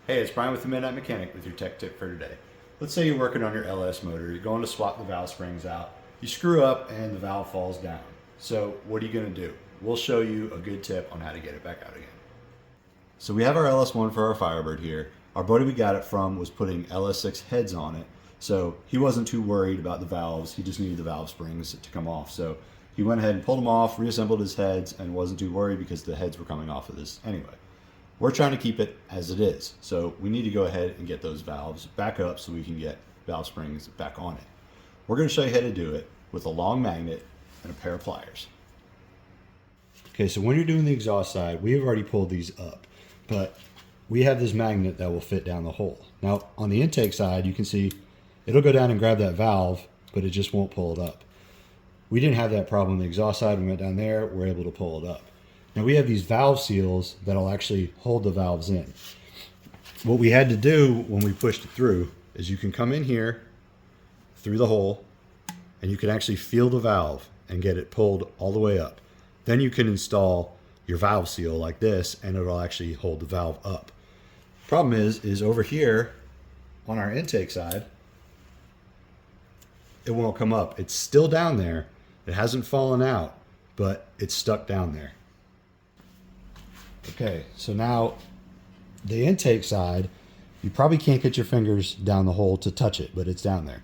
Hey, it's Brian with the Midnight Mechanic with your tech tip for today. Let's say you're working on your LS motor, you're going to swap the valve springs out, you screw up and the valve falls down. So what are you going to do? We'll show you a good tip on how to get it back out again. So we have our LS1 for our Firebird here. Our buddy we got it from was putting LS6 heads on it, so he wasn't too worried about the valves, he just needed the valve springs to come off. So he went ahead and pulled them off, reassembled his heads, and wasn't too worried because the heads were coming off of this anyway. We're trying to keep it as it is, so we need to go ahead and get those valves back up so we can get valve springs back on it. We're going to show you how to do it with a long magnet and a pair of pliers. Okay, so when you're doing the exhaust side, we have already pulled these up, but we have this magnet that will fit down the hole. Now on the intake side, you can see it'll go down and grab that valve, but it just won't pull it up. We didn't have that problem on the exhaust side. We went down there, we're able to pull it up. Now we have these valve seals that'll actually hold the valves in. What we had to do when we pushed it through is you can come in here through the hole and you can actually feel the valve and get it pulled all the way up. Then you can install your valve seal like this and it'll actually hold the valve up. Problem is over here on our intake side, it won't come up. It's still down there. It hasn't fallen out, but it's stuck down there. Okay, so now the intake side, you probably can't get your fingers down the hole to touch it, but it's down there.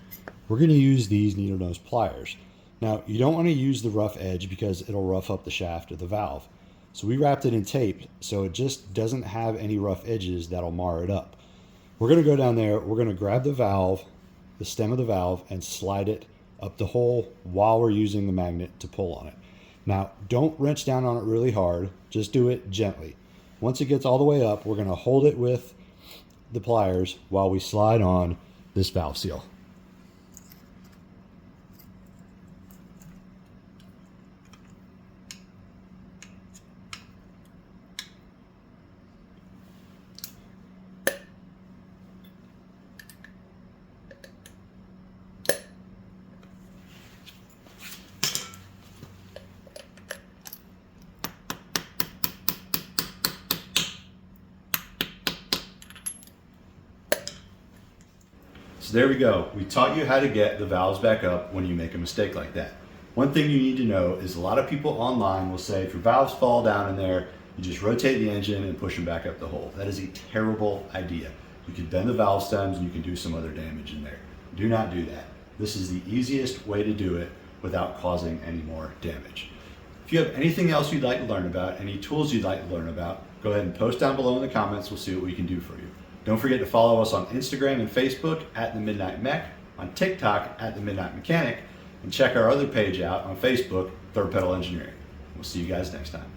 We're going to use these needle nose pliers. Now, you don't want to use the rough edge because it'll rough up the shaft of the valve. So we wrapped it in tape so it just doesn't have any rough edges that'll mar it up. We're going to go down there, we're going to grab the valve, the stem of the valve, and slide it up the hole while we're using the magnet to pull on it. Now, don't wrench down on it really hard, just do it gently. Once it gets all the way up, we're going to hold it with the pliers while we slide on this valve seal. So there we go. We taught you how to get the valves back up when you make a mistake like that. One thing you need to know is a lot of people online will say if your valves fall down in there, you just rotate the engine and push them back up the hole. That is a terrible idea. You can bend the valve stems and you can do some other damage in there. Do not do that. This is the easiest way to do it without causing any more damage. If you have anything else you'd like to learn about, any tools you'd like to learn about, go ahead and post down below in the comments. We'll see what we can do for you. Don't forget to follow us on Instagram and Facebook at The Midnight Mech, on TikTok at The Midnight Mechanic, and check our other page out on Facebook, Third Pedal Engineering. We'll see you guys next time.